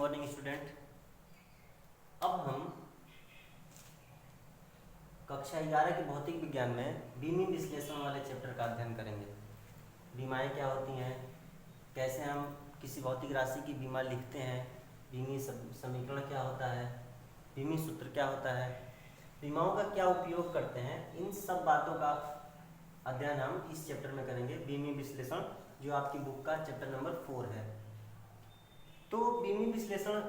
Morning student. अब हम कक्षा 11 के भौतिक विज्ञान में बीमी विश्लेषण वाले चैप्टर का अध्ययन करेंगे। बीमाएँ क्या होती हैं, कैसे हम किसी भौतिक राशि की बीमा लिखते हैं, बीमी समीकरण क्या होता है, बीमी सूत्र क्या होता है, बीमाओं का क्या उपयोग करते हैं, इन सब बातों का अध्ययन हम इस चैप्टर में करेंगे। बीमी विश्लेषण जो आपकी बुक का चैप्टर नंबर 4 है। तो बीमी विश्लेषण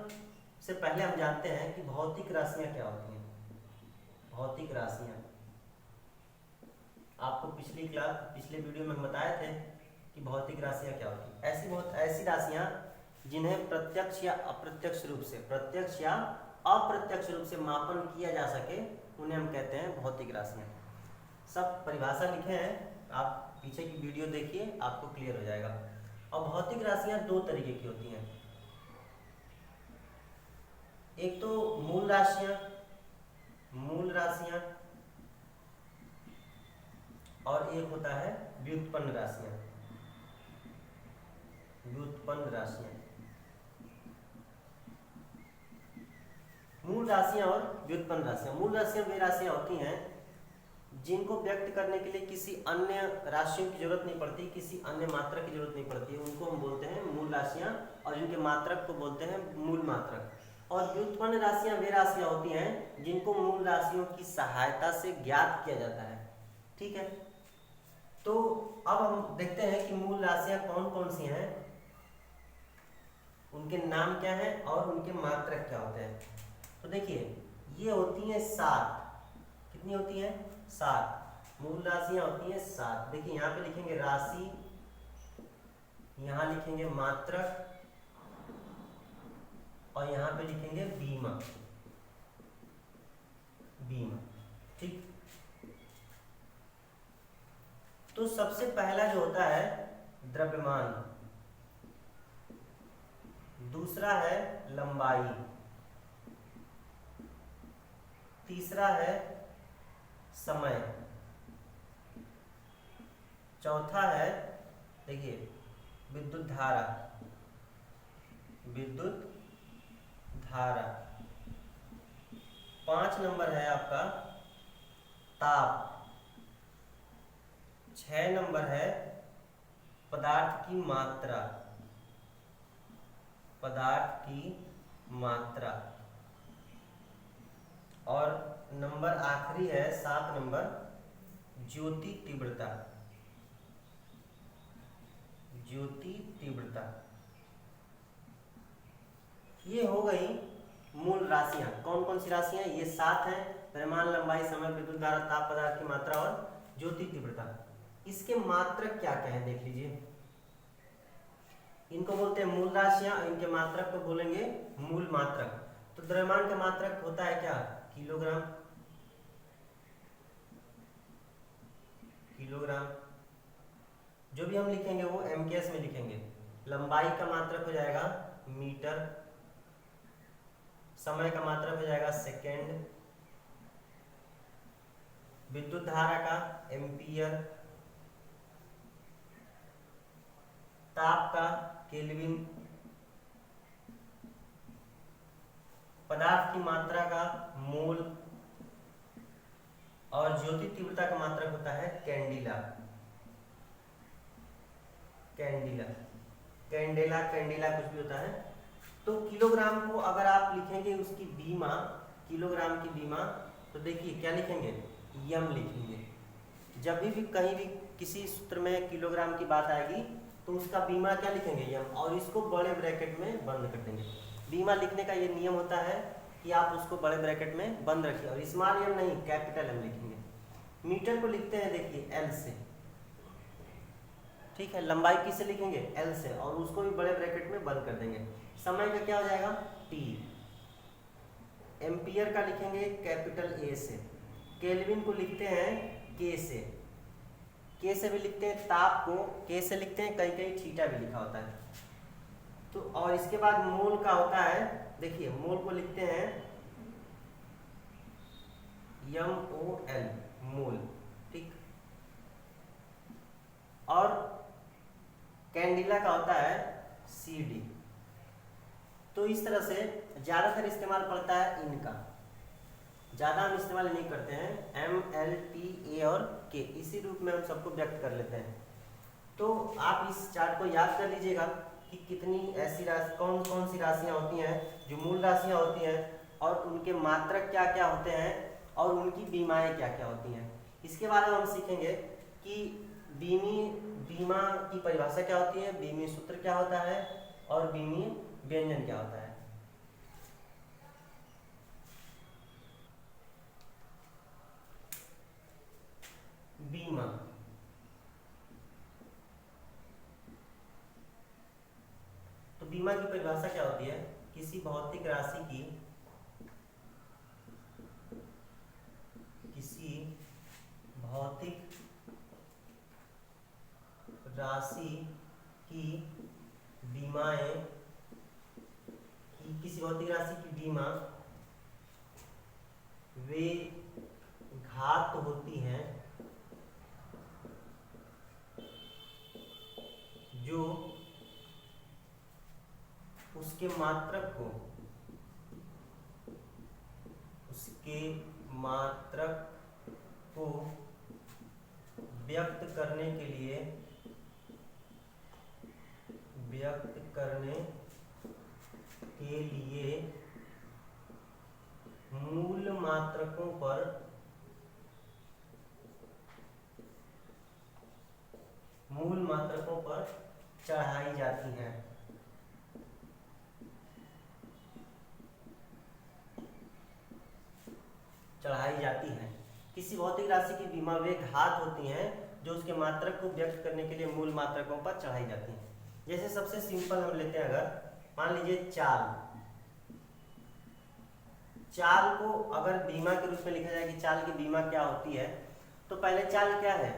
से पहले हम जानते हैं कि भौतिक राशियां क्या होती हैं। भौतिक राशियां आपको पिछले वीडियो में हम बताए थे कि भौतिक राशियां क्या होती हैं। ऐसी राशियां जिन्हें प्रत्यक्ष या अप्रत्यक्ष रूप से मापन किया जा सके, उन्हें हम कहते हैं भौतिक राशियां। सब परिभाषा लिखे हैं, आप पीछे की वीडियो देखिए, आपको क्लियर हो जाएगा। और भौतिक राशियां दो तरीके की होती हैं, एक तो मूल राशियां और एक होता है व्युत्पन्न राशियां। मूल राशियां और व्युत्पन्न राशियां। मूल राशियां वे राशियां होती हैं जिनको व्यक्त करने के लिए किसी अन्य राशियों की जरूरत नहीं पड़ती, किसी अन्य मात्रक की जरूरत नहीं पड़ती है, उनको हम बोलते हैं मूल राशियां, और जिनके मात्रक को बोलते हैं मूल मात्रक। और व्युत्पन्न राशियां वे राशियां होती हैं जिनको मूल राशियों की सहायता से ज्ञात किया जाता है। ठीक है, तो अब हम देखते हैं कि मूल राशियां कौन कौन सी हैं, उनके नाम क्या हैं और उनके मात्रक क्या होते हैं। तो देखिए, ये होती हैं 7। कितनी होती हैं? 7 मूल राशियां होती हैं 7। देखिए, यहाँ पे लिखेंगे राशि, यहाँ लिखेंगे मात्रक, और यहाँ पे लिखेंगे बीमा। ठीक, तो सबसे पहला जो होता है द्रव्यमान, दूसरा है लंबाई, तीसरा है समय, चौथा है देखिए विद्युत धारा, 5 नंबर है आपका ताप, 6 नंबर है पदार्थ की मात्रा, और नंबर आखिरी है 7 नंबर ज्योति तीव्रता। ये हो गई मूल राशियां। कौन कौन सी राशियां? ये 7 हैं, द्रव्यमान, लंबाई, समय, विद्युत धारा, ताप, पदार्थ की मात्रा और ज्योति तीव्रता। इसके मात्रक क्या क्या है देख लीजिए। इनको बोलते हैं मूल राशियां, इनके मात्रक को बोलेंगे मूल मात्रक। तो द्रव्यमान का मात्रक होता है क्या? किलोग्राम। जो भी हम लिखेंगे वो MKS में लिखेंगे। लंबाई का मात्रक हो जाएगा मीटर, समय का मात्रक हो जाएगा सेकेंड, विद्युत धारा का एम्पियर, ताप का केल्विन, पदार्थ की मात्रा का मोल, और ज्योति तीव्रता का मात्रक होता है कैंडेला कुछ भी होता है। तो किलोग्राम को अगर आप लिखेंगे उसकी बीमा, किलोग्राम की बीमा, तो देखिए क्या लिखेंगे? यम लिखेंगे। जब भी कहीं भी किसी सूत्र में किलोग्राम की बात आएगी तो उसका बीमा क्या लिखेंगे? यम, और इसको बड़े ब्रैकेट में बंद कर देंगे। बीमा लिखने का ये नियम होता है कि आप उसको बड़े ब्रैकेट में बंद रखिए, और स्मॉल एम नहीं, कैपिटल एम लिखेंगे। मीटर को लिखते हैं देखिए एल से, ठीक है। लंबाई किससे लिखेंगे? एल से, और उसको भी बड़े ब्रैकेट में बंद कर देंगे। समय का क्या हो जाएगा? टी। एम्पियर का लिखेंगे कैपिटल ए से। केल्विन को लिखते हैं के से। के से भी लिखते हैं, ताप को के से लिखते हैं, कहीं कहीं थीटा भी लिखा होता है। तो और इसके बाद मोल का होता है, देखिए मोल को लिखते हैं MOL, मोल। ठीक, और कैंडिला का होता है CD। तो इस तरह से ज़्यादातर इस्तेमाल पड़ता है इनका, ज़्यादा हम इस्तेमाल नहीं करते हैं। M, L, T, A और K इसी रूप में हम सबको व्यक्त कर लेते हैं। तो आप इस चार्ट को याद कर लीजिएगा कि कितनी ऐसी राशि, कौन कौन सी राशियाँ होती हैं जो मूल राशियाँ होती हैं, और उनके मात्रक क्या क्या होते हैं, और उनकी बीमाएँ क्या क्या होती हैं। इसके बारे में हम सीखेंगे कि बीमा की परिभाषा क्या होती है, बीमी सूत्र क्या होता है, और बीमी व्यंजन क्या होता है। बीमा तो बीमा की परिभाषा क्या होती है, किसी भौतिक राशि की, किसी भौतिक राशि की बीमाएं, किसी भौतिक राशि की बीमा वे घात होती हैं जो उसके मात्रक को व्यक्त करने के लिए मूल मात्रकों पर चढ़ाई जाती हैं। किसी भौतिक राशि की बीमा वे घात होती हैं जो उसके मात्रक को व्यक्त करने के लिए मूल मात्रकों पर चढ़ाई जाती हैं। जैसे सबसे सिंपल हम लेते हैं, अगर मान लीजिए चाल को अगर बीमा के रूप में लिखा जाए कि चाल की बीमा क्या होती है, तो पहले चाल क्या है,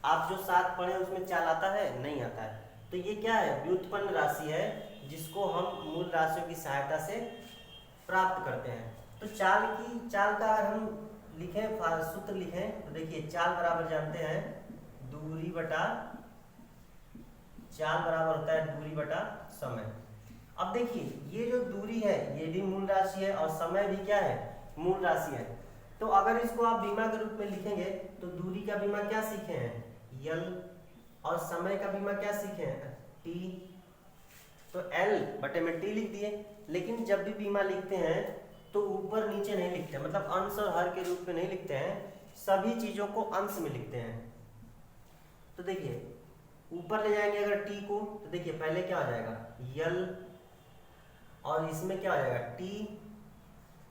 आप जो 7 पढ़े उसमें चाल आता है, नहीं आता है। तो ये क्या है, व्युत्पन्न राशि है जिसको हम मूल राशियों की सहायता से प्राप्त करते हैं। तो चाल का अगर हम लिखें, सूत्र लिखें, तो देखिए चाल बराबर जानते हैं दूरी बटा, चाल बराबर होता है दूरी बटा समय। अब देखिए ये जो दूरी है ये भी मूल राशि है और समय भी क्या है, मूल राशि है। तो अगर इसको आप बीमा के रूप में लिखेंगे तो दूरी का बीमा क्या सीखे हैं, L, और समय का बीमा क्या सीखे हैं, T। तो L बटे में T लिख दिए। लेकिन जब भी बीमा लिखते हैं तो ऊपर नीचे नहीं लिखते, मतलब अंश और हर के रूप में नहीं लिखते हैं, सभी चीजों को अंश में लिखते हैं। तो देखिए ऊपर ले जाएंगे अगर T को, तो देखिए पहले क्या हो जाएगा L, और इसमें क्या हो जाएगा T,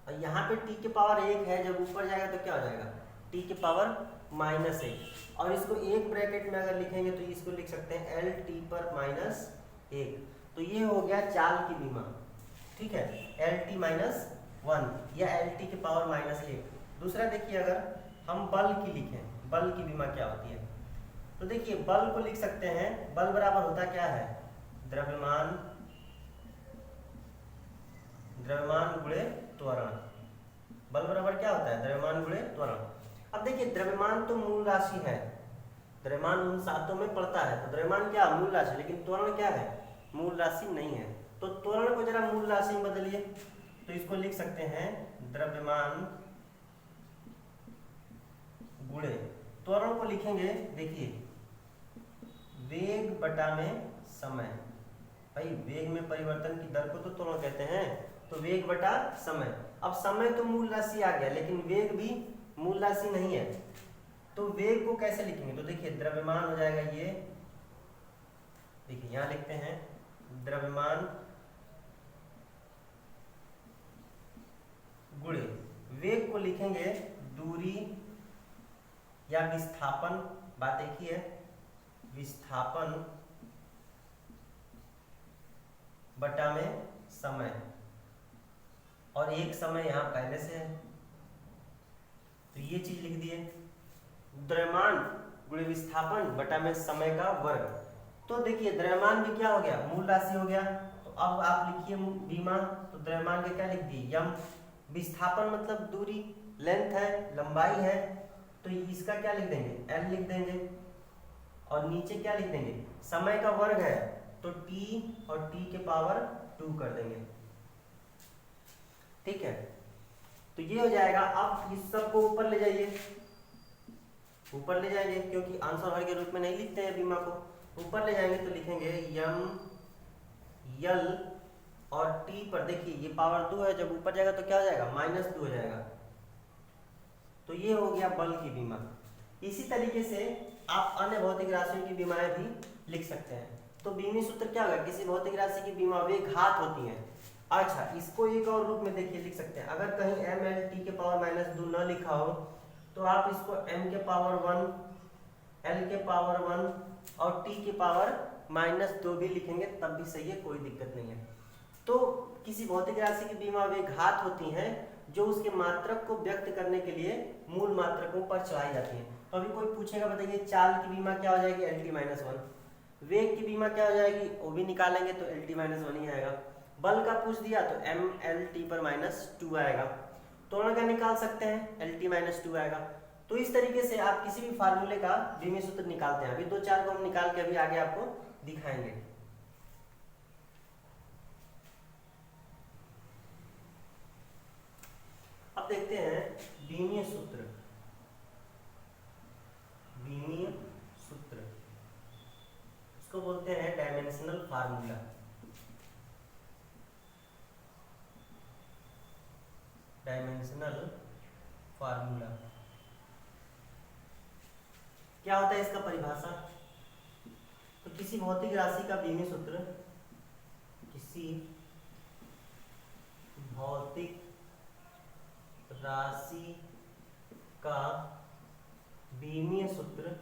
और यहाँ पे T के पावर 1 है, जब ऊपर जाएगा तो क्या हो जाएगा T के पावर -1। और इसको एक ब्रैकेट में अगर लिखेंगे तो इसको लिख सकते हैं LT पर -1। तो ये हो गया चाल की बीमा, ठीक है, LT -1 या LT के पावर -1। दूसरा देखिए अगर हम बल की लिखें, बल की बीमा क्या होती है, तो देखिए बल को लिख सकते हैं, बल बराबर होता क्या है, द्रव्यमान गुणे त्वरण। बल बराबर क्या होता है, द्रव्यमान गुणे त्वरण। अब देखिए द्रव्यमान तो मूल राशि है, द्रव्यमान उन सातों में पड़ता है, तो द्रव्यमान क्या मूल राशि, लेकिन त्वरण क्या है, मूल राशि नहीं है। तो त्वरण को जरा मूल राशि में बदलिए, तो इसको लिख सकते हैं द्रव्यमान गुणे, त्वरण को लिखेंगे देखिए वेग बटा में समय। भाई वेग में परिवर्तन की दर को तो त्वरण कहते हैं, तो वेग बटा समय। अब समय तो मूल राशि आ गया, लेकिन वेग भी मूल राशि नहीं है, तो वेग को कैसे लिखेंगे, तो देखिए द्रव्यमान हो जाएगा ये, देखिए यहां लिखते हैं द्रव्यमान गुणे वेग को लिखेंगे दूरी या विस्थापन, बात एक ही है, विस्थापन बटा में समय, और एक समय यहाँ पहले से है, तो ये चीज लिख दिए, द्रव्यमान गुणे विस्थापन बटा में समय का वर्ग। तो देखिए द्रव्यमान भी क्या हो गया, मूल राशि हो गया। तो अब आप लिखिए बीमा, तो द्रव्यमान के क्या लिख दिए यम, विस्थापन मतलब दूरी, लेंथ है, लंबाई है, तो इसका क्या लिख देंगे L लिख देंगे, और नीचे क्या लिख देंगे समय का वर्ग है, तो T और T के पावर 2 कर देंगे। ठीक है, तो ये हो जाएगा। अब इस सब को ऊपर ले जाइए, ऊपर ले जाएंगे क्योंकि आंसर हर के रूप में नहीं लिखते हैं बीमा को। ऊपर ले जाएंगे तो लिखेंगे यम यल और टी पर देखिए ये पावर 2 है, जब ऊपर जाएगा तो क्या हो जाएगा -2 हो जाएगा। तो ये हो गया बल की बीमा। इसी तरीके से आप अन्य भौतिक राशियों की बीमाएं भी लिख सकते हैं। तो बीमी सूत्र क्या होगा, किसी भौतिक राशि की बीमा वे घात होती हैं। अच्छा, इसको एक और रूप में देखिए लिख सकते हैं। अगर कहीं एम एल टी के पावर -2 न लिखा हो तो आप इसको m के पावर 1, l के पावर 1 और t के पावर -2 भी लिखेंगे तब भी सही है, कोई दिक्कत नहीं है। तो किसी भौतिक राशि की बीमा वे घात होती हैं जो उसके मात्रक को व्यक्त करने के लिए मूल मात्रकों पर चढ़ाई जाती हैं। तो अभी कोई पूछेगा बताइए चाल की बीमा क्या हो जाएगी, LT-1। वेग की बीमा क्या हो जाएगी, वो भी निकालेंगे तो LT-1 ही आएगा। बल का पूछ दिया तो MLT पर -2 आएगा। दोनों का निकाल सकते हैं, LT-2 आएगा। तो इस तरीके से आप किसी भी फार्मूले का बीमी सूत्र निकालते हैं। अभी 2-4 को हम निकाल के अभी आगे आपको दिखाएंगे। अब देखते हैं बीमीय सूत्र। बीमीय सूत्र इसको बोलते हैं डायमेंशनल फार्मूला। डायमेंशनल फार्मूला क्या होता है, इसका परिभाषा। तो किसी भौतिक राशि का बीमीय सूत्र, किसी भौतिक राशि का बीमीय सूत्र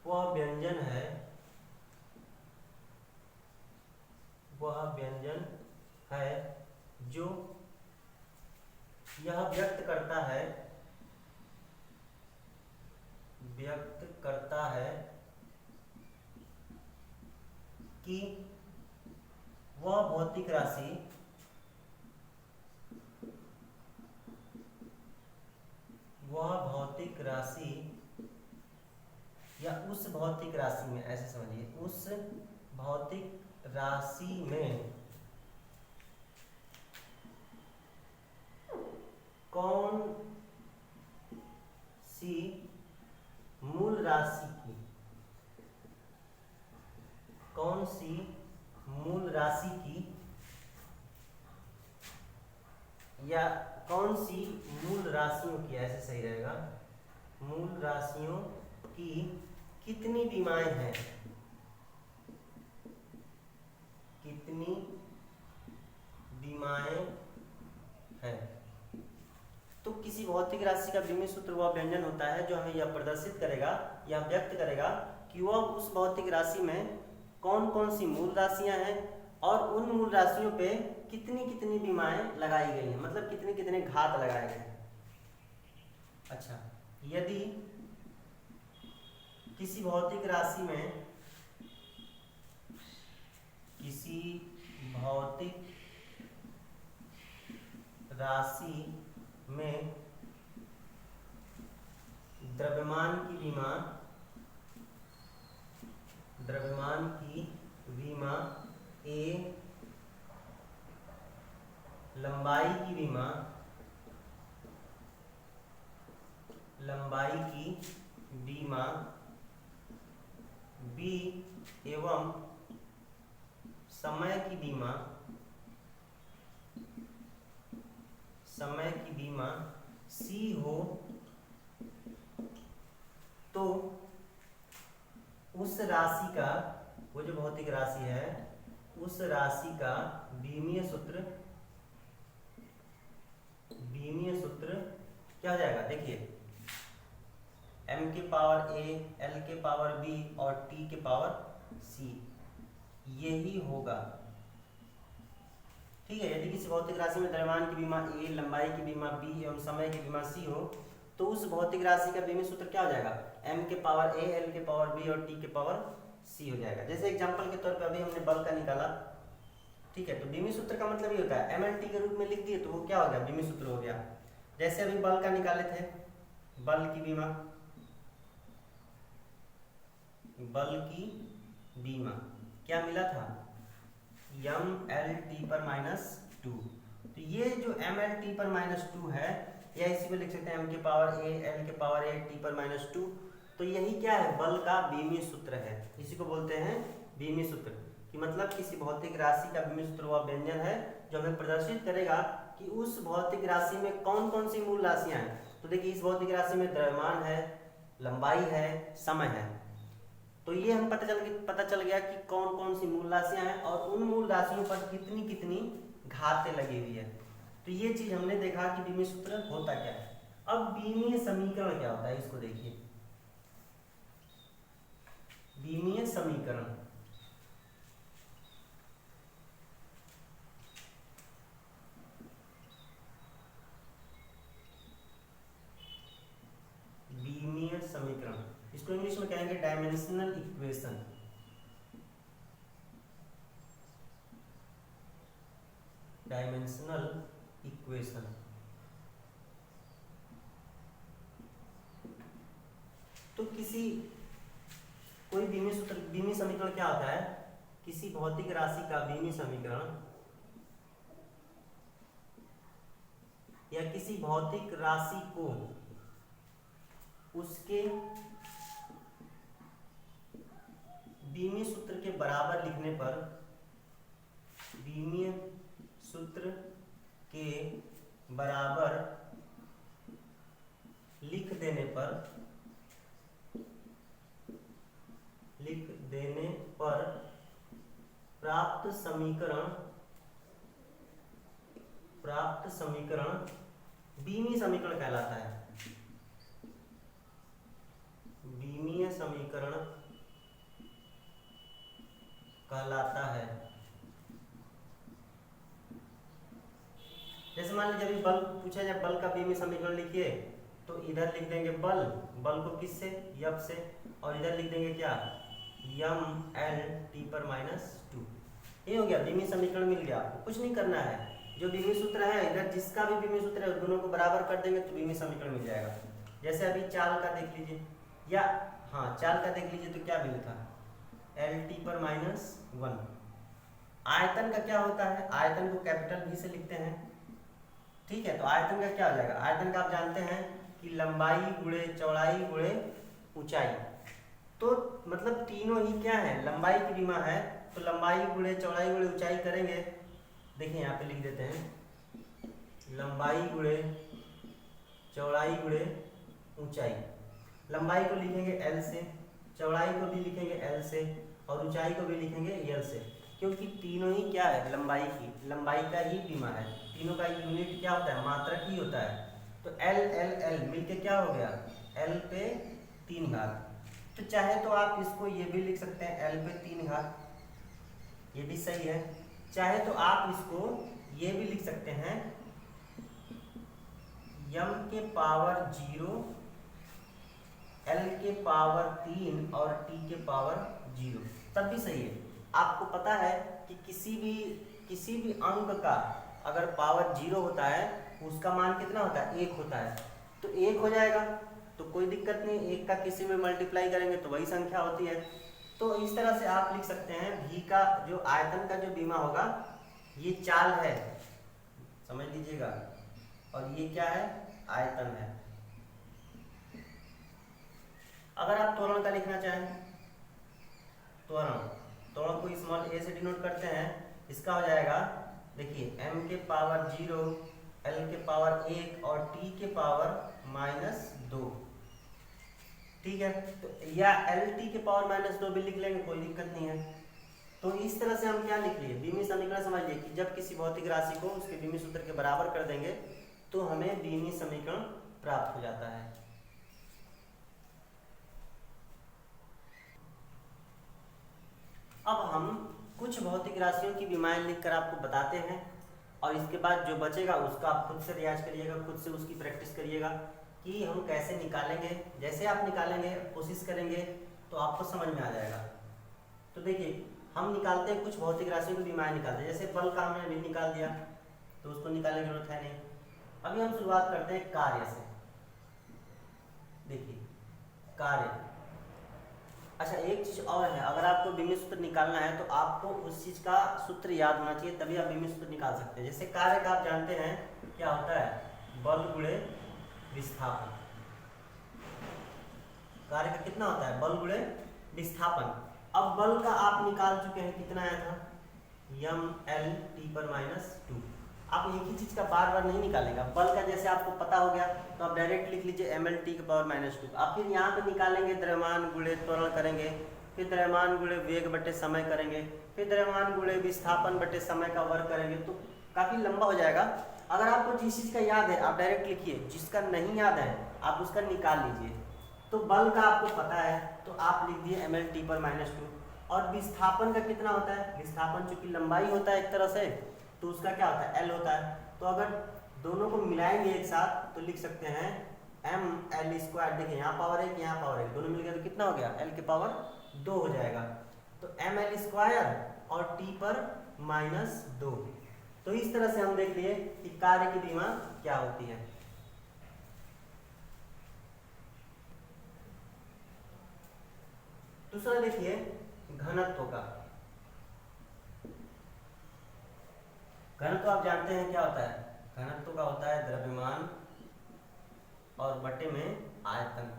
वह व्यंजन है, वह व्यंजन है जो यह व्यक्त करता है, व्यक्त करता है कि वह भौतिक राशि या उस भौतिक राशि में, ऐसे समझिए, उस भौतिक राशि में कौन सी मूल राशि की, कौन सी मूल राशि की या कौन सी मूल राशियों की, ऐसे सही रहेगा, मूल राशियों की कितनी बीमाएं हैं, कितनी बीमाएं हैं। तो किसी भौतिक राशि का बीमीय सूत्र वह व्यंजन होता है जो हमें यह प्रदर्शित करेगा या व्यक्त करेगा कि वह उस भौतिक राशि में कौन कौन सी मूल राशियां हैं और उन मूल राशियों पे कितनी कितनी बीमाएं लगाई गई हैं, मतलब कितने कितने घात लगाए गए हैं। अच्छा, यदि किसी भौतिक राशि में, किसी भौतिक राशि में द्रव्यमान की बीमा, द्रव्यमान की बीमा A, लंबाई की बीमा, लंबाई की बीमा B एवं समय की बीमा, समय की बीमा C हो तो उस राशि का, वो जो भौतिक राशि है, उस राशि का बीमीय सूत्र, बीमीय सूत्र क्या हो जाएगा, देखिए m के पावर a, l के पावर b और t के पावर c, यही होगा। ठीक है, यदि किसी भौतिक राशि में द्रव्यमान की बीमा a, लंबाई की बीमा b एवं समय की बीमा c हो तो उस भौतिक राशि का बीमीय सूत्र क्या हो जाएगा, m के पावर a, l के पावर b और t के पावर c हो जाएगा। जैसे एग्जांपल के तौर पे अभी हमने बल का निकाला, ठीक है, तो बीमीय सूत्र का मतलब ये होता है mlt के रूप में लिख दिए तो वो क्या हो गया, बीमीय सूत्र हो गया। जैसे अभी बल का निकाले थे, बल की बीमा, बल की बीमा क्या मिला था, एम एल टी पर -2। तो ये जो एम एल टी पर -2 है, या इसी को लिख सकते हैं m के पावर a l के पावर a t पर -2। तो यही क्या है, बल का बीमीय सूत्र है। इसी को बोलते हैं बीमीय सूत्र, कि मतलब किसी भौतिक राशि का बीमीय सूत्र वह व्यंजन है जो हमें प्रदर्शित करेगा कि उस भौतिक राशि में कौन कौन सी मूल राशियां हैं। तो देखिए, इस भौतिक राशि में द्रव्यमान है, लंबाई है, समय है। तो ये हम पता चल गया कि कौन कौन सी मूल राशियां हैं और उन मूल राशियों पर कितनी कितनी घातें लगी हुई है। तो ये चीज हमने देखा कि बीमीय सूत्र होता क्या है। अब बीमीय समीकरण क्या होता है, इसको देखिए। बीमीय समीकरण, बीमीय समीकरण, इसको इंग्लिश में कहेंगे डायमेंशनल इक्वेशन। Dimensional equation. तो कोई बीमीय समीकरण क्या होता है, किसी भौतिक राशि का बीमीय समीकरण या किसी भौतिक राशि को उसके बीमीय सूत्र के बराबर लिखने पर, बीमीय सूत्र के बराबर लिख देने पर प्राप्त समीकरण बीमीय समीकरण कहलाता है। बीमीय समीकरण कहलाता है। जैसे मान लीजिए अभी बल पूछा जाए, बल का बीमीय समीकरण लिखिए, तो इधर लिख देंगे बल को किससे, F से, और इधर लिख देंगे क्या, एम एल टी पर -2। ये हो गया, बीमीय समीकरण मिल गया। आपको कुछ नहीं करना है, जो बीमीय सूत्र है इधर जिसका भी बीमीय सूत्र है दोनों को बराबर कर देंगे तो बीमीय समीकरण मिल जाएगा। जैसे अभी चाल का देख लीजिए, या हाँ चाल का देख लीजिए, तो क्या भी लिखा, एल टी पर -1। आयतन का क्या होता है, आयतन को कैपिटल V से लिखते हैं, ठीक है। तो आयतन का क्या हो जाएगा, आयतन का आप जानते हैं कि लंबाई गुणे चौड़ाई गुणे ऊंचाई। तो मतलब तीनों ही क्या है, लंबाई की विमा है, तो लंबाई गुणे चौड़ाई गुणे ऊंचाई करेंगे। देखिए यहाँ पे लिख देते हैं, लंबाई गुणे चौड़ाई गुणे ऊंचाई। लंबाई को लिखेंगे L से, चौड़ाई को भी लिखेंगे L से, और ऊंचाई को भी लिखेंगे L से, क्योंकि तीनों ही क्या है, लंबाई का ही विमा है। तीनों का यूनिट क्या होता है, मात्रक ही होता है। तो L L L मिलके क्या हो गया, L पे 3 घात। तो चाहे तो आप इसको ये भी लिख सकते हैं L पे 3 घात, ये भी सही है। चाहे तो आप इसको ये भी लिख सकते हैं m के पावर 0, L के पावर 3 और t के पावर 0, तब भी सही है। आपको पता है कि किसी भी अंक का अगर पावर 0 होता है उसका मान कितना होता है, 1 होता है। तो 1 हो जाएगा, तो कोई दिक्कत नहीं, 1 का किसी में मल्टीप्लाई करेंगे तो वही संख्या होती है। तो इस तरह से आप लिख सकते हैं V का जो आयतन का जो बीमा होगा, ये चाल है, समझ लीजिएगा, और ये क्या है, आयतन है। अगर आप त्वरण का लिखना चाहें, त्वरण को स्मॉल a से डिनोट करते हैं, इसका हो जाएगा, देखिए m के पावर 0, L के पावर 1 और t के पावर -2, ठीक है। तो या L t के पावर -2 भी लिख लेंगे, कोई दिक्कत नहीं है। तो इस तरह से हम क्या लिख लिए, बीमीय समीकरण समझ लिए कि जब किसी भौतिक राशि को उसके बीमीय सूत्र के बराबर कर देंगे तो हमें बीमीय समीकरण प्राप्त हो जाता है। अब हम कुछ भौतिक राशियों की विमाएं लिखकर आपको बताते हैं, और इसके बाद जो बचेगा उसका आप खुद से रियाज करिएगा, खुद से उसकी प्रैक्टिस करिएगा कि हम कैसे निकालेंगे। जैसे आप निकालेंगे, कोशिश करेंगे, तो आपको समझ में आ जाएगा। तो देखिए, हम निकालते हैं कुछ भौतिक राशियों की विमाएं निकालते हैं। जैसे बल का हमने अभी निकाल दिया, तो उसको निकालने की जरूरत है नहीं। अभी हम शुरुआत करते हैं कार्य से। देखिए कार्य, अच्छा एक चीज और है, अगर आपको बीमी सूत्र निकालना है तो आपको उस चीज का सूत्र याद होना चाहिए, तभी आप बीमी सूत्र निकाल सकते हैं। जैसे कार्य का आप जानते हैं क्या होता है, बल गुणे विस्थापन। कार्य का कितना होता है, बल गुणे विस्थापन। अब बल का आप निकाल चुके हैं, कितना आया था, यम एल टी पर माइनस 2। आप एक ही चीज का बार बार नहीं निकालेगा। बल का जैसे आपको पता हो गया तो आप डायरेक्ट लिख लीजिए एम एल टी के पावर माइनस 2। आप फिर यहाँ पे निकालेंगे द्रव्यमान गुणे त्वरण करेंगे, फिर द्रव्यमान गुणे वेग बटे समय करेंगे, फिर द्रव्यमान गुणे विस्थापन बटे समय का वर्ग करेंगे, तो काफी लंबा हो जाएगा। अगर आपको जिस चीज का याद है आप डायरेक्ट लिखिए, जिसका नहीं याद है आप उसका निकाल लीजिए। तो बल का आपको पता है तो आप लिख दिए एम एल टी पर माइनस 2। और विस्थापन का कितना होता है, विस्थापन चूंकि लंबाई होता है एक तरह से, तो उसका क्या होता है, एल होता है। तो अगर दोनों को मिलाएंगे एक साथ तो लिख सकते हैं एम एल स्क्वायर। देखिए यहाँ पावर 1 यहाँ पावर 1, दोनों मिलकर तो कितना हो गया, एल के पावर 2 हो जाएगा। तो एम एल स्क्वायर और टी पर माइनस 2। तो इस तरह से हम देख लिए कि कार्य की विमा क्या होती है। दूसरा देखिए घनत्व का। घनत्व आप जानते हैं क्या होता है, घनत्व का होता है द्रव्यमान और बटे में आयतन।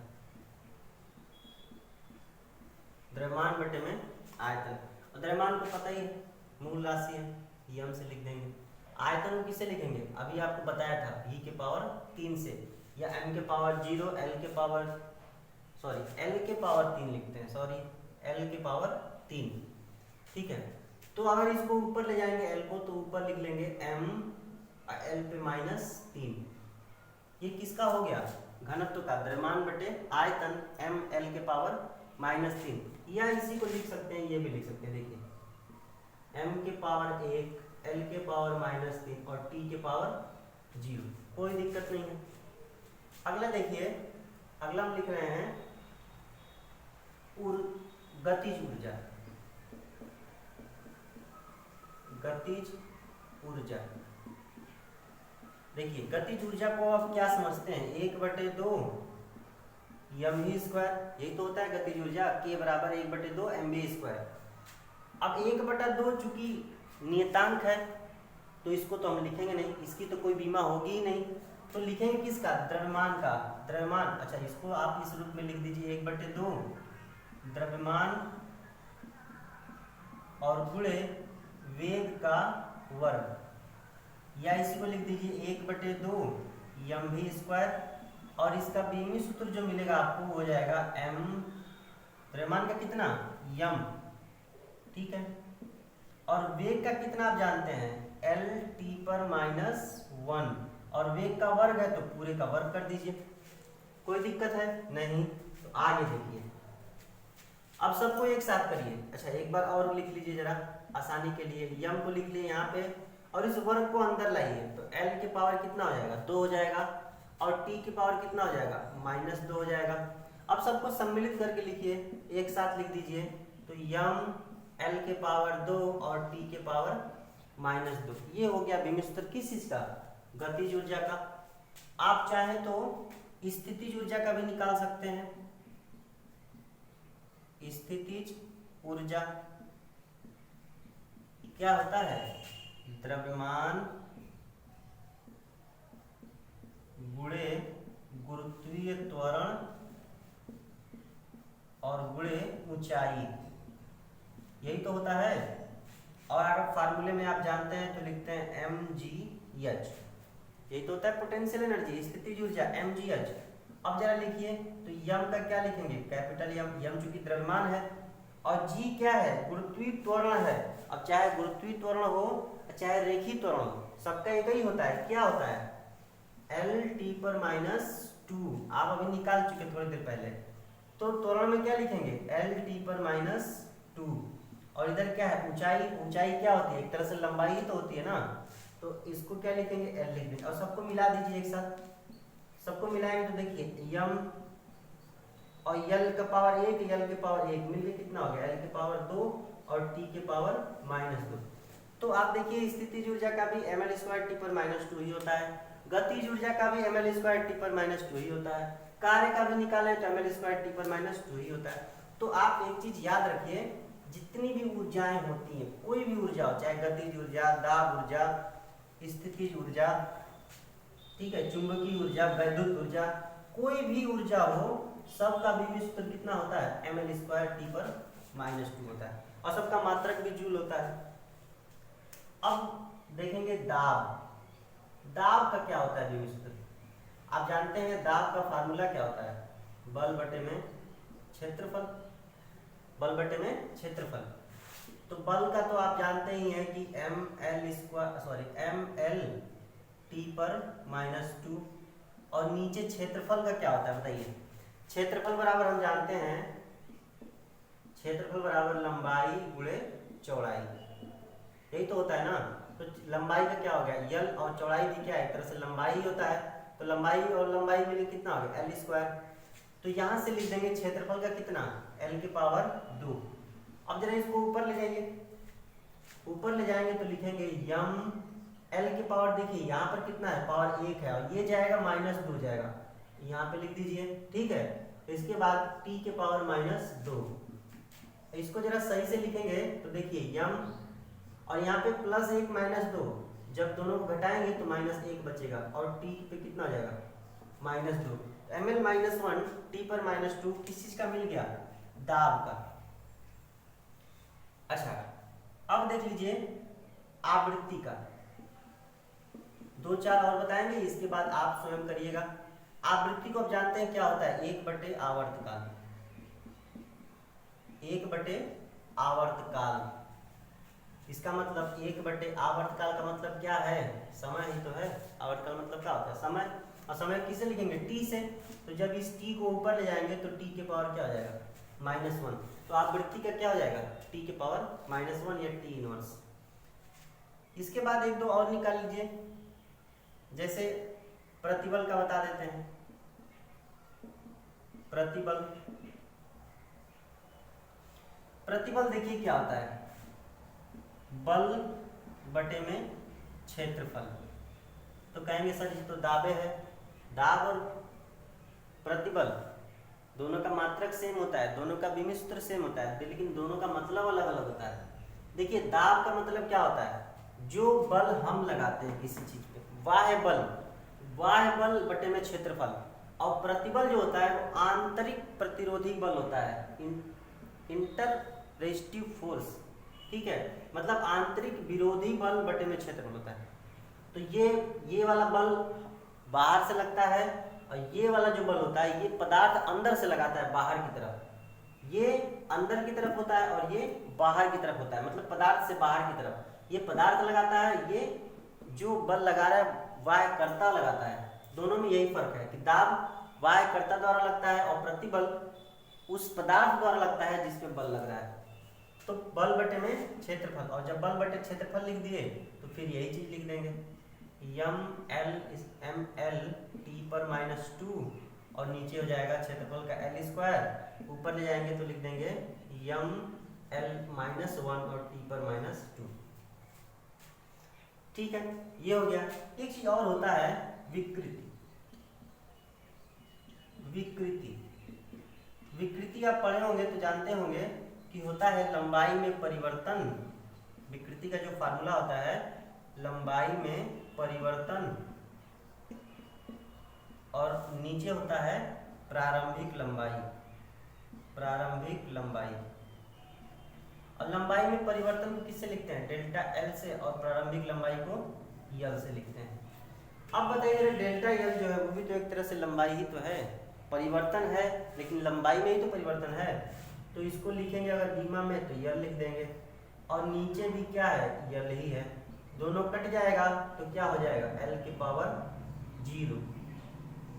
द्रव्यमान बटे में आयतन, और द्रव्यमान को पता ही है मूल राशि है, यम से लिख देंगे। आयतन को किससे लिखेंगे, अभी आपको बताया था v के पावर 3 से, या m के पावर 0 l के पावर l के पावर 3 लिखते हैं, l के पावर 3। ठीक है, तो अगर इसको ऊपर ले जाएंगे l को, तो ऊपर लिख लेंगे m l पे माइनस 3। ये किसका हो गया, घनत्व का, द्रव्यमान बटे आयतन m l के पावर माइनस 3। या इसी को लिख सकते हैं, ये भी लिख सकते हैं, देखिए m के पावर 1 l के पावर माइनस 3 और t के पावर 0, कोई दिक्कत नहीं है। अगला देखिए, अगला हम लिख रहे हैं गतिज ऊर्जा। गतिज ऊर्जा, देखिए गतिज ऊर्जा को आप क्या समझते हैं, 1/2 एम वी स्क्वायर, यही तो होता है गतिज ऊर्जा, के बराबर 1/2 एम वी स्क्वायर। अब 1/2 चूंकि नियतांक है तो इसको तो हम लिखेंगे नहीं, इसकी तो कोई बीमा होगी ही नहीं, तो लिखेंगे किसका, द्रव्यमान का। द्रव्यमान, अच्छा इसको आप इस रूप में लिख दीजिए 1/2 द्रव्यमान और गुणे वेग का वर्ग, या इसी को लिख दीजिए 1/2 एम वी स्क्वायर, और इसका बीमी सूत्र जो मिलेगा आपको हो जाएगा m, द्रव्यमान का कितना, यम, ठीक है, और वेग का कितना आप जानते हैं, एल टी पर माइनस 1, और वेग का वर्ग है तो पूरे का वर्ग कर दीजिए, कोई दिक्कत है नहीं। तो आगे देखिए, अब सबको एक साथ करिए। अच्छा एक बार और लिख लीजिए जरा आसानी के लिए, यम को लिख लिए यहाँ पे और इस वर्ग को अंदर लाइए, तो एल के पावर कितना हो जाएगा, 2 हो जाएगा, और टी की पावर कितना हो जाएगा, -2 हो जाएगा। अब सबको सम्मिलित करके लिखिए, एक साथ लिख दीजिए, तो यम एल के पावर 2 और टी के पावर -2। ये हो गया बीमी सूत्र किस चीज का, गतिज ऊर्जा का। आप चाहे तो स्थितिज ऊर्जा का भी निकाल सकते हैं। स्थितिज ऊर्जा क्या होता है, द्रव्यमान गुणे गुरुत्वीय त्वरण और गुणे ऊंचाई, यही तो होता है। और अगर फार्मूले में आप जानते हैं तो लिखते हैं mgh, यही तो होता है पोटेंशियल एनर्जी, स्थितिज ऊर्जा mgh। अब जरा लिखिए, तो यम का क्या लिखेंगे, कैपिटल यम, यम चूंकि द्रव्यमान है, और जी क्या है, गुरुत्वीय त्वरण है। अब चाहे गुरुत्वीय त्वरण हो चाहे रेखीय त्वरण हो, सबका एक ही होता है, क्या होता है, एल टी पर -2। आप अभी निकाल चुके थोड़ी देर पहले, तो त्वरण में क्या लिखेंगे, एल टी पर -2, और इधर क्या है, ऊंचाई। ऊंचाई क्या होती है, एक तरह से लंबाई ही तो होती है ना, तो इसको क्या लिखेंगे, एल लिख देंगे, और सबको मिला दीजिए एक साथ। सबको मिलाएंगे तो देखिए यम और यल का पावर 1, यल के पावर 1 मिलके कितना हो गया, एल के पावर 2 और टी के पावर -2। तो आप देखिए स्थितिज ऊर्जा का भी ml स्क्वायर टी पर -2 ही होता है, गतिज ऊर्जा का भी ml स्क्वायर टी पर -2 ही होता है, कार्य का भी निकालें तो ml स्क्वायर टी पर -2 ही होता है। तो आप एक चीज याद रखिए, जितनी भी ऊर्जाएं होती हैं, कोई भी ऊर्जा हो, चाहे गतिज ऊर्जा, दाब ऊर्जा, स्थितिज ऊर्जा, ठीक है, चुंबकीय ऊर्जा, वैद्युत ऊर्जा, कोई भी ऊर्जा हो, सबका विभव सूत्र कितना होता है, ml² T/-2 होता है, और सबका मात्रक भी जूल होता है। अब देखेंगे दाब। दाब का क्या होता है विभव सूत्र? आप जानते हैं दाब का फार्मूला क्या होता है, बल बटे में क्षेत्रफल, बल बटे में क्षेत्रफल। तो बल का तो आप जानते ही हैं कि ml T/-2, और नीचे क्षेत्रफल का क्या होता है बताइए। क्षेत्रफल बराबर हम जानते हैं, क्षेत्रफल बराबर लंबाई गुणे चौड़ाई, यही तो होता है ना। तो लंबाई का क्या हो गया, l, और चौड़ाई भी क्या है, एक तरह से लंबाई ही होता है, तो लंबाई और लंबाई मिले कितना हो गया, l²। तो यहाँ से लिख देंगे क्षेत्रफल का कितना, l⁻²। अब जरा इसको ऊपर ले जाइए, ऊपर ले जाएंगे तो लिखेंगे यम l की पावर, देखिए यहाँ पर कितना है, पावर 1 है, और ये जाएगा -2 जाएगा, यहाँ पे लिख दीजिए, ठीक है। तो इसके बाद t के पावर -2, इसको जरा सही से लिखेंगे तो देखिए यम, और यहाँ पे +1 -2, जब दोनों को घटाएंगे तो -1 बचेगा, और t पे कितना हो जाएगा, -2। ml-1 T/-2 किस चीज का मिल गया, दाब का। अच्छा, अब देख लीजिए आवृत्ति का, 2-4 और बताएंगे, इसके बाद आप स्वयं करिएगा। आवृत्ति को आप जानते हैं क्या होता है, 1/आवर्तकाल, 1/आवर्तकाल। इसका मतलब 1/आवर्तकाल का मतलब क्या है, समय ही तो है। आवर्तकाल मतलब क्या होता है, समय, और समय किसे लिखेंगे, t से। तो जब इस t को ऊपर ले जाएंगे तो t के पावर क्या हो जाएगा, -1। तो आवृत्ति का क्या हो जाएगा, t के पावर -1 या t इनवर्स। इसके बाद 1-2 और निकाल लीजिए, जैसे प्रतिबल का बता देते हैं। प्रतिबल, प्रतिबल देखिए क्या होता है, बल बटे में क्षेत्रफल। तो कहेंगे सर ये तो दाबे है, दाब और प्रतिबल दोनों का मात्रक सेम होता है, दोनों का विभव सूत्र सेम होता है, लेकिन दोनों का मतलब अलग अलग होता है। देखिए दाब का मतलब क्या होता है, जो बल हम लगाते हैं किसी चीज पे, बाह्य बल, बाह्य बल बटे में क्षेत्रफल। और प्रतिबल जो होता है वो आंतरिक प्रतिरोधी बल होता है, इंटर रेस्टिव फोर्स, ठीक है, मतलब आंतरिक विरोधी बल बटे में क्षेत्रफल होता है। तो ये वाला बल बाहर से लगता है, और ये वाला जो बल होता है ये पदार्थ अंदर से लगाता है बाहर की तरफ, ये अंदर की तरफ होता है और ये बाहर की तरफ होता है, मतलब पदार्थ से बाहर की तरफ ये पदार्थ लगाता है, ये जो बल लगा रहा है वाह्यकर्ता लगाता है। दोनों में यही फर्क है कि दाब वाह्यकर्ता द्वारा लगता है और प्रतिबल उस पदार्थ द्वारा लगता है जिसपे बल लग रहा है। तो बल बटे में क्षेत्रफल, और जब बल बटे क्षेत्रफल लिख दिए तो फिर यही चीज लिख देंगे, ml T/-2, और नीचे हो जाएगा क्षेत्रफल का l², ऊपर ले जाएंगे तो लिख देंगे ml-1 और T/-2। ठीक है, ये हो गया। एक चीज और होता है विकृति। विकृति, विकृति आप पढ़े होंगे तो जानते होंगे कि होता है लंबाई में परिवर्तन। विकृति का जो फार्मूला होता है, लंबाई में परिवर्तन, और नीचे होता है प्रारंभिक लंबाई, प्रारंभिक लंबाई। और लंबाई में परिवर्तन को किससे लिखते हैं, डेल्टा एल से, और प्रारंभिक लंबाई को यल से लिखते हैं। अब बताइए डेल्टा एल जो है वो भी तो एक तरह से लंबाई ही तो है, परिवर्तन है लेकिन लंबाई में ही तो परिवर्तन है। तो इसको लिखेंगे अगर बीमा में तो यल लिख देंगे, और नीचे भी क्या है, यल ही है, दोनों कट जाएगा तो क्या हो जाएगा, l के पावर 0,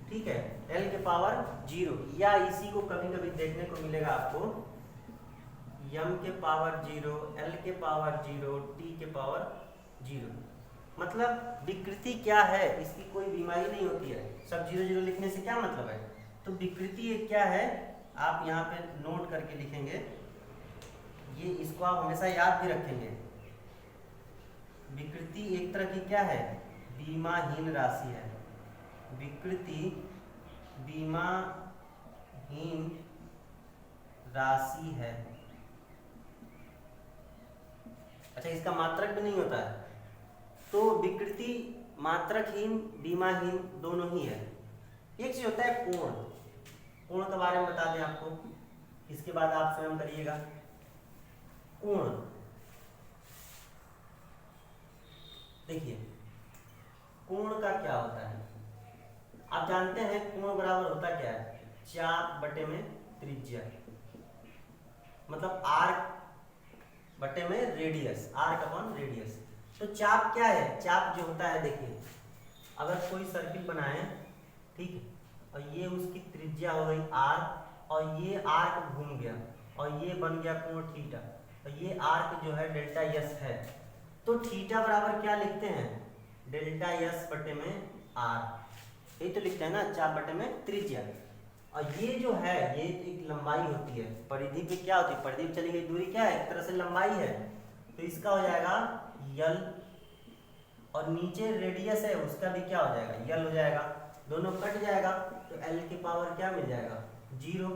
ठीक है, l के पावर 0। या इसी को कभी कभी देखने को मिलेगा आपको, m के पावर 0, l के पावर 0, t के पावर 0। मतलब विकृति क्या है, इसकी कोई बीमारी नहीं होती है, सब 0-0 लिखने से क्या मतलब है। तो विकृति क्या है, आप यहाँ पे नोट करके लिखेंगे, ये इसको आप हमेशा याद भी रखेंगे। विकृति एक तरह की क्या है, बीमाहीन राशि है। विकृति बीमाहीन राशि है। अच्छा, इसका मात्रक भी नहीं होता है, तो विकृति मात्रकहीन बीमाहीन दोनों ही है। एक चीज होता है कोण, कोण के बारे में बता दें आपको, इसके बाद आप स्वयं करिएगा। कोण देखिए, कोण का क्या होता है, आप जानते हैं कोण बराबर होता क्या है, चाप बटे में त्रिज्या, मतलब आर्क बटे में रेडियस, आर्क अपॉन रेडियस। तो चाप क्या है, चाप जो होता है, देखिए अगर कोई सर्किल बनाए, ठीक है, और ये उसकी त्रिज्या हो गई आर, और ये आर्क घूम गया और ये बन गया कोण थीटा, और ये आर्क जो है डेल्टा यस है, तो थीटा बराबर क्या लिखते हैं, डेल्टा यस बटे में आर, यही तो लिखते हैं ना, चाप बटे में त्रिज्या। और ये जो है ये एक लंबाई होती है, परिधि पे क्या होती है, परिधि पे चली गई दूरी क्या है, एक तरह से लंबाई है, तो इसका हो जाएगा यल, और नीचे रेडियस है उसका भी क्या हो जाएगा, यल हो जाएगा, दोनों कट जाएगा, तो एल की पावर क्या मिल जाएगा, 0।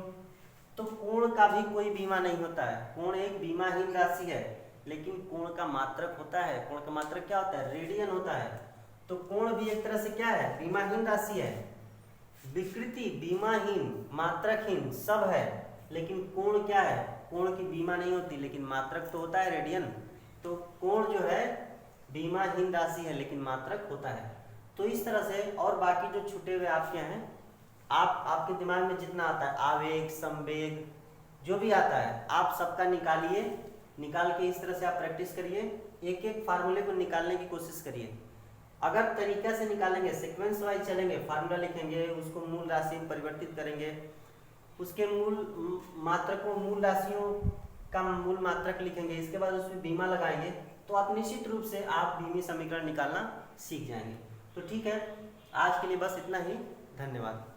तो कोण का भी कोई बीमा नहीं होता है, कोण एक बीमाहीन राशि है, लेकिन कोण का मात्रक होता है, कोण का मात्रक क्या होता है, रेडियन होता है। तो कोण भी एक तरह से क्या है, बीमाहीन राशि है। विकृति बीमाहीन मात्रकहीन सब है, लेकिन कोण क्या है, कोण की बीमा नहीं होती, लेकिन मात्रक तो होता है रेडियन। तो कोण जो है बीमाहीन राशि है, लेकिन मात्रक होता है। तो इस तरह से, और बाकी जो छूटे हुए आपके हैं, आपके दिमाग में जितना आता है, आवेग संवेग जो भी आता है, आप सबका निकालिए, निकाल के इस तरह से आप प्रैक्टिस करिए, एक एक फार्मूले को निकालने की कोशिश करिए। अगर तरीका से निकालेंगे, सीक्वेंस वाइज चलेंगे, फार्मूला लिखेंगे, उसको मूल राशि में परिवर्तित करेंगे, उसके मूल मात्रकों, मूल राशियों का मूल मात्रक लिखेंगे, इसके बाद उसमें बीमा लगाएंगे, तो आप निश्चित रूप से आप बीमी समीकरण निकालना सीख जाएंगे। तो ठीक है, आज के लिए बस इतना ही, धन्यवाद।